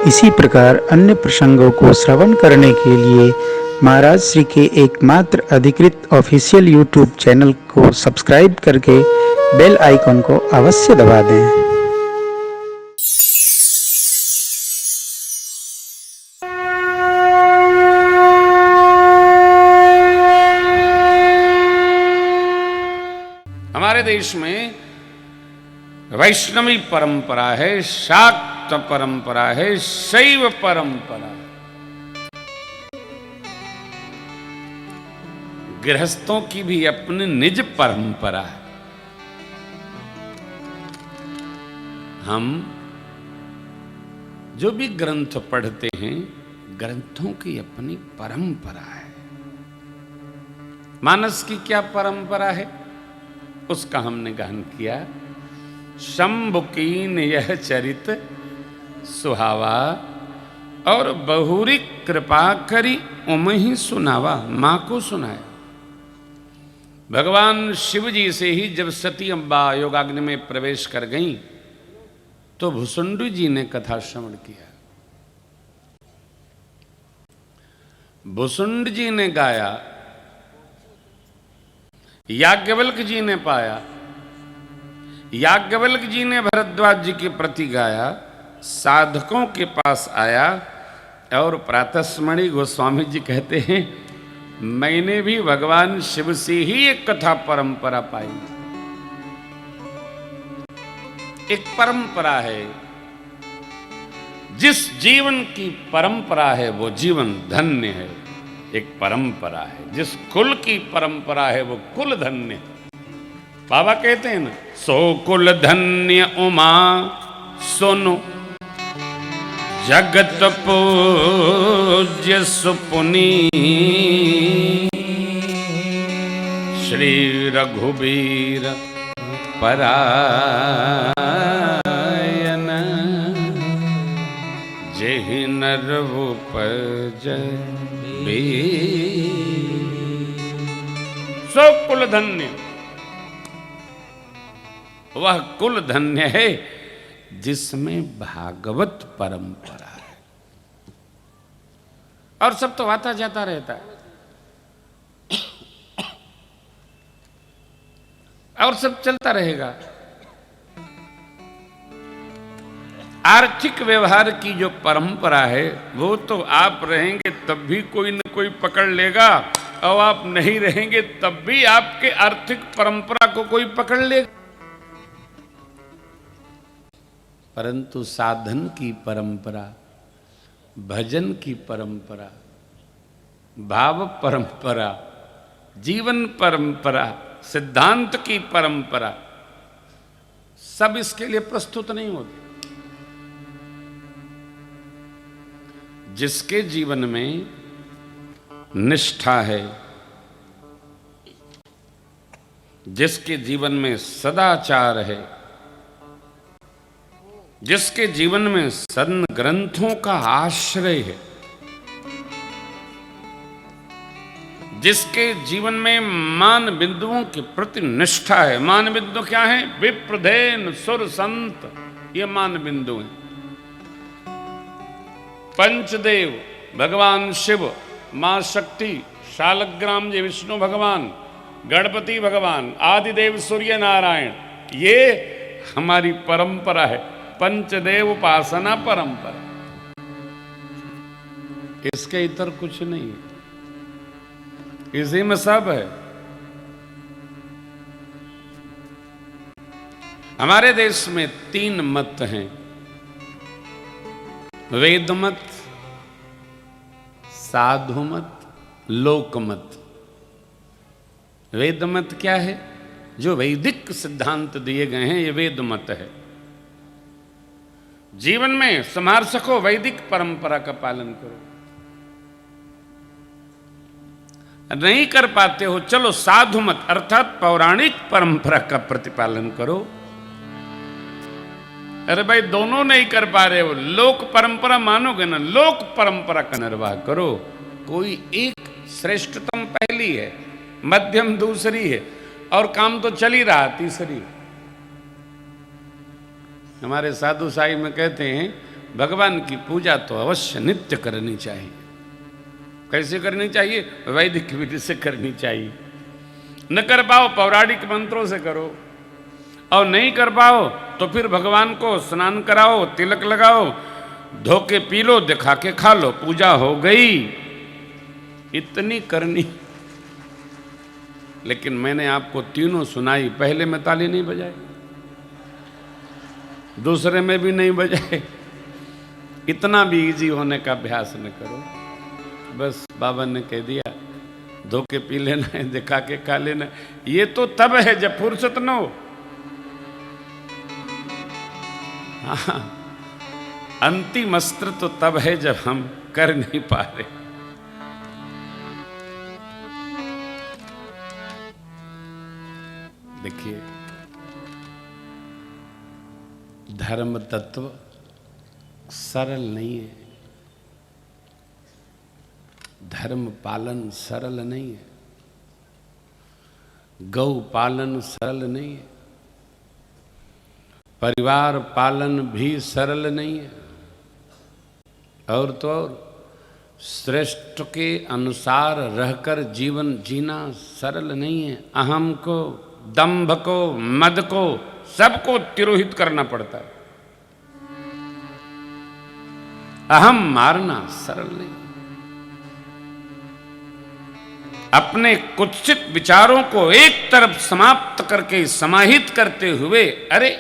इसी प्रकार अन्य प्रसंगों को श्रवण करने के लिए महाराज श्री के एकमात्र अधिकृत ऑफिशियल यूट्यूब चैनल को सब्सक्राइब करके बेल आइकन को अवश्य दबा दें। हमारे देश में वैष्णवी परंपरा है, शाक्त परंपरा है, शैव परंपरा है। गृहस्थों की भी अपनी निज परंपरा है। हम जो भी ग्रंथ पढ़ते हैं, ग्रंथों की अपनी परंपरा है। मानस की क्या परंपरा है, उसका हमने गान किया। शंभु कीन यह चरित सुहावा, और बहुरी कृपा करी उमहि सुनावा। मां को सुनाया। भगवान शिव जी से ही जब सती अम्बा योगाग्नि में प्रवेश कर गईं, तो भुसुंडी जी ने कथा श्रवण किया। भुसुंडी जी ने गाया, याज्ञवल्क जी ने पाया, याज्ञवल्क जी ने भरद्वाज जी के प्रति गाया, साधकों के पास आया, और प्रातस्मरणि गोस्वामी जी कहते हैं, मैंने भी भगवान शिव से ही एक कथा परंपरा पाई। एक परंपरा है, जिस जीवन की परंपरा है वो जीवन धन्य है। एक परंपरा है, जिस कुल की परंपरा है वो कुल धन्य है। बाबा कहते हैं ना, सो कुल धन्य उमा सुनो, जगत पूज्य सुपुनी, श्री रघुबीर परायण, जेहि नर उपज सो कुल धन्य। वह कुल धन्य है जिसमें भागवत परंपरा है। और सब तो आता जाता रहता है, और सब चलता रहेगा। आर्थिक व्यवहार की जो परंपरा है, वो तो आप रहेंगे तब भी कोई न कोई पकड़ लेगा, और आप नहीं रहेंगे तब भी आपके आर्थिक परंपरा को कोई पकड़ लेगा। परंतु साधन की परंपरा, भजन की परंपरा, भाव परंपरा, जीवन परंपरा, सिद्धांत की परंपरा, सब इसके लिए प्रस्तुत नहीं होते। जिसके जीवन में निष्ठा है, जिसके जीवन में सदाचार है, जिसके जीवन में सन् ग्रंथों का आश्रय है, जिसके जीवन में मान बिंदुओं के प्रति निष्ठा है। मान बिंदु क्या है? विप्रधेन सुर संत, ये मान बिंदु हैं। पंचदेव भगवान शिव, मां शक्ति, शालग्राम जी विष्णु भगवान, गणपति भगवान, आदिदेव सूर्य नारायण, ये हमारी परंपरा है। पंचदेव उपासना परंपरा, इसके इतर कुछ नहीं है, इसी में सब है। हमारे देश में 3 मत हैं, वेद मत, साधु मत, लोक मत। वेद मत क्या है? जो वैदिक सिद्धांत दिए गए हैं, ये वेद मत है। जीवन में संभाल सको, वैदिक परंपरा का पालन करो। नहीं कर पाते हो, चलो साधु मत अर्थात पौराणिक परंपरा का प्रतिपालन करो। अरे भाई, दोनों नहीं कर पा रहे हो, लोक परंपरा मानोगे ना, लोक परंपरा का निर्वाह करो। कोई एक श्रेष्ठतम पहली है, मध्यम दूसरी है, और काम तो चल ही रहा तीसरी। हमारे साधु साई में कहते हैं, भगवान की पूजा तो अवश्य नित्य करनी चाहिए। कैसे करनी चाहिए? वैदिक विधि से करनी चाहिए। न कर पाओ पौराणिक मंत्रों से करो, और नहीं कर पाओ तो फिर भगवान को स्नान कराओ, तिलक लगाओ, धो के पी लो, दिखा के खा लो, पूजा हो गई। इतनी करनी। लेकिन मैंने आपको तीनों सुनाई, पहले में ताली नहीं बजाई, दूसरे में भी नहीं बजाए। इतना भी इजी होने का अभ्यास न करो। बस बाबा ने कह दिया धो के पी लेना है, दिखा के खा लेना है। ये तो तब है जब फुर्सत न हो। हाँ, अंतिम अस्त्र तो तब है जब हम कर नहीं पा रहे। देखिए, धर्म तत्व सरल नहीं है, धर्म पालन सरल नहीं है, गौ पालन सरल नहीं है, परिवार पालन भी सरल नहीं है, और तो और श्रेष्ठ के अनुसार रहकर जीवन जीना सरल नहीं है। अहम को, दंभ को, मद को, सबको तिरोहित करना पड़ता है। अहम मारना सरल नहीं। अपने कुत्सित विचारों को एक तरफ समाप्त करके समाहित करते हुए, अरे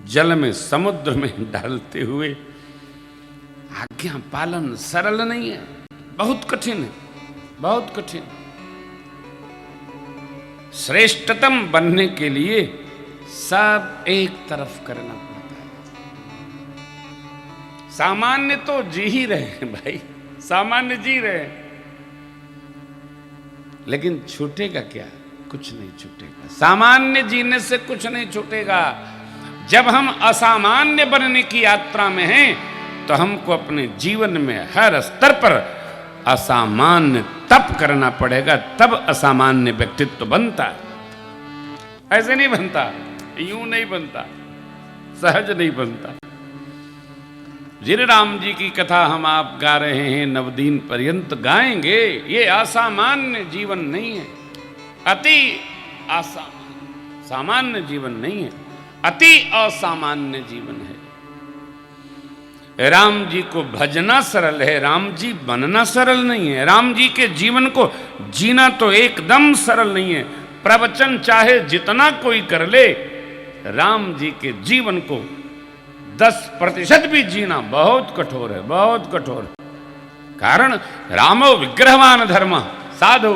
जल में, समुद्र में डालते हुए आज्ञा पालन सरल नहीं है, बहुत कठिन है, बहुत कठिन। श्रेष्ठतम बनने के लिए सब एक तरफ करना पड़ता है। सामान्य तो जी ही रहे हैं भाई, सामान्य जी रहे हैं, लेकिन छूटेगा क्या? कुछ नहीं छूटेगा। सामान्य जीने से कुछ नहीं छूटेगा। जब हम असामान्य बनने की यात्रा में हैं, तो हमको अपने जीवन में हर स्तर पर असामान्य तप करना पड़ेगा, तब असामान्य व्यक्तित्व बनता है। ऐसे नहीं बनता, यूं नहीं बनता, सहज नहीं बनता। जिन राम जी की कथा हम आप गा रहे हैं, नवदीन पर्यंत गाएंगे। ये असामान्य जीवन नहीं है, अति असामान्य, सामान्य जीवन नहीं है, अति असामान्य जीवन है। राम जी को भजना सरल है, राम जी बनना सरल नहीं है। राम जी के जीवन को जीना तो एकदम सरल नहीं है। प्रवचन चाहे जितना कोई कर ले, राम जी के जीवन को 10% भी जीना बहुत कठोर है, बहुत कठोर है। कारण रामो विग्रहवान धर्म, साधु,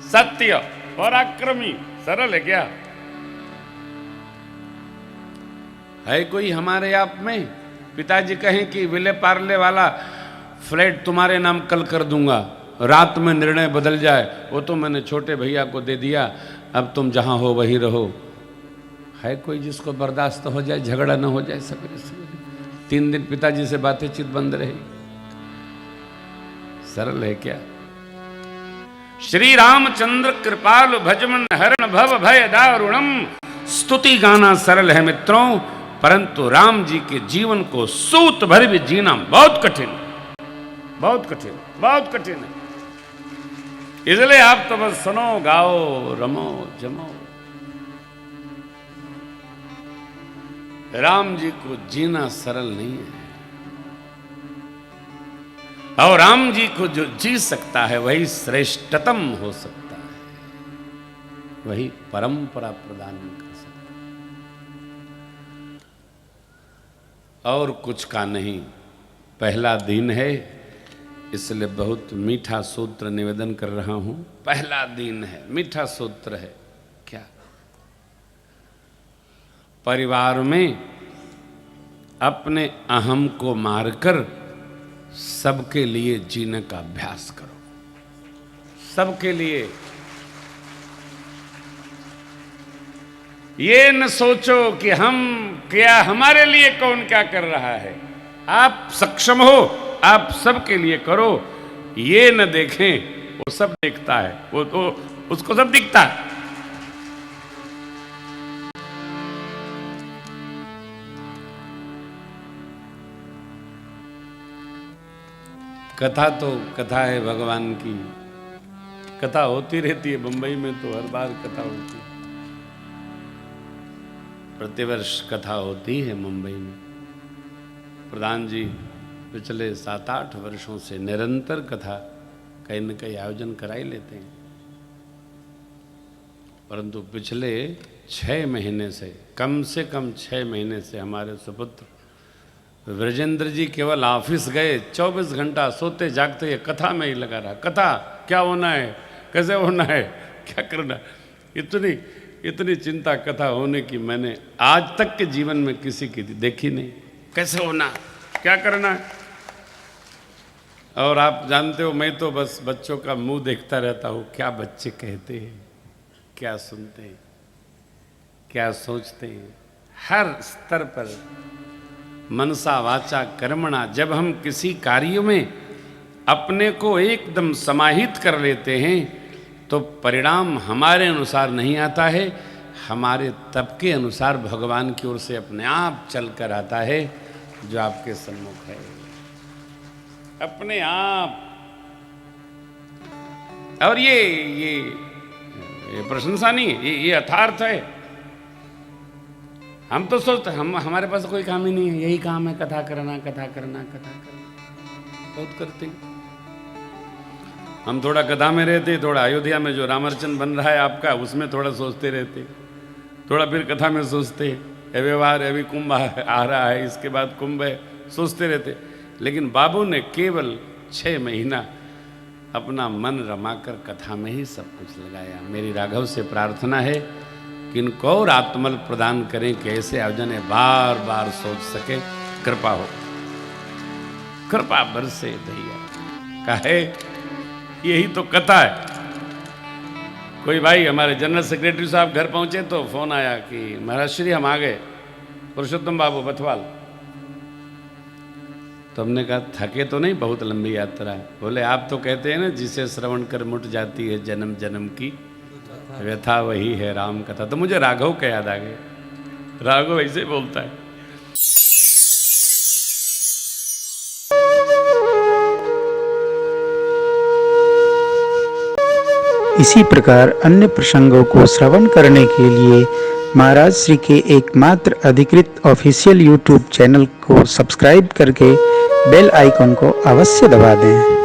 सत्य, पराक्रमी। सरल है क्या? है कोई हमारे आप में? पिताजी कहें कि विले पार्ले वाला फ्लैट तुम्हारे नाम कल कर दूंगा, रात में निर्णय बदल जाए, वो तो मैंने छोटे भैया को दे दिया, अब तुम जहां हो वहीं रहो। है कोई जिसको बर्दाश्त हो जाए, झगड़ा ना हो जाए सवेरे सवेरे? 3 दिन पिताजी से बातचीत बंद रही। सरल है क्या? श्री रामचंद्र कृपालु भजमन हरण भव भय दारुणम। स्तुति गाना सरल है मित्रों, परंतु राम जी के जीवन को सूत भर भी जीना बहुत कठिन, बहुत कठिन, बहुत कठिन है। इसलिए आप तो बस सुनो, गाओ, रमो, जमो। राम जी को जीना सरल नहीं है, और राम जी को जो जी सकता है वही श्रेष्ठतम हो सकता है, वही परंपरा प्रदान कर सकता है। और कुछ का नहीं। पहला दिन है, इसलिए बहुत मीठा सूत्र निवेदन कर रहा हूं। पहला दिन है, मीठा सूत्र है। क्या? परिवार में अपने अहम को मारकर सबके लिए जीने का अभ्यास करो। सबके लिए। ये न सोचो कि हम क्या, हमारे लिए कौन क्या कर रहा है। आप सक्षम हो, आप सबके लिए करो। ये न देखें, वो सब देखता है, वो तो उसको सब दिखता है। कथा तो कथा है भगवान की, कथा होती रहती है। बंबई में तो हर बार कथा होती है, प्रतिवर्ष कथा होती है मुंबई में। प्रधान जी पिछले 7-8 वर्षों से निरंतर कथा कहीं न कहीं आयोजन करा ही लेते हैं, परंतु पिछले 6 महीने से कम 6 महीने से हमारे सुपुत्र विजेंद्र जी केवल ऑफिस गए, 24 घंटा सोते जागते ये कथा में ही लगा रहा। कथा क्या होना है, कैसे होना है, क्या करना, इतनी चिंता कथा होने की मैंने आज तक के जीवन में किसी की देखी नहीं। कैसे होना, क्या करना है। और आप जानते हो मैं तो बस बच्चों का मुंह देखता रहता हूँ, क्या बच्चे कहते हैं, क्या सुनते हैं, क्या सोचते हैं। हर स्तर पर मनसा वाचा कर्मणा, जब हम किसी कार्य में अपने को एकदम समाहित कर लेते हैं तो परिणाम हमारे अनुसार नहीं आता है, हमारे तप के अनुसार भगवान की ओर से अपने आप चल कर आता है, जो आपके सम्मुख है अपने आप। और ये प्रशंसा नहीं है, ये यथार्थ है। हम तो सोचते हमारे पास कोई काम ही नहीं है, यही काम है कथा करना, कथा करना, कथा करना, बहुत करते हैं। हम थोड़ा कथा में रहते, थोड़ा अयोध्या में जो रामार्चन बन रहा है आपका उसमें थोड़ा सोचते रहते, थोड़ा फिर कथा में सोचते, व्यवहार अभी कुंभ आ रहा है, इसके बाद कुंभ है, सोचते रहते। लेकिन बाबू ने केवल 6 महीना अपना मन रमाकर कथा में ही सब कुछ लगाया। मेरी राघव से प्रार्थना है कि इनको और आत्मबल प्रदान करें कि ऐसे आयोजन बार बार सोच सके। कृपा हो, कृपा बरसे भैया, काहे यही तो कथा है। कोई भाई हमारे जनरल सेक्रेटरी साहब घर पहुंचे तो फोन आया कि महाराज श्री हम आ गए, पुरुषोत्तम बाबू बथवाल। तो हमने कहा थके तो नहीं, बहुत लंबी यात्रा है। बोले आप तो कहते हैं ना जिसे श्रवण कर मुट जाती है जन्म जन्म की व्यथा, वही है राम कथा। तो मुझे राघव का याद आ गया, राघव ऐसे बोलता है। इसी प्रकार अन्य प्रसंगों को श्रवण करने के लिए महाराज श्री के एकमात्र अधिकृत ऑफिशियल यूट्यूब चैनल को सब्सक्राइब करके बेल आइकन को अवश्य दबा दें।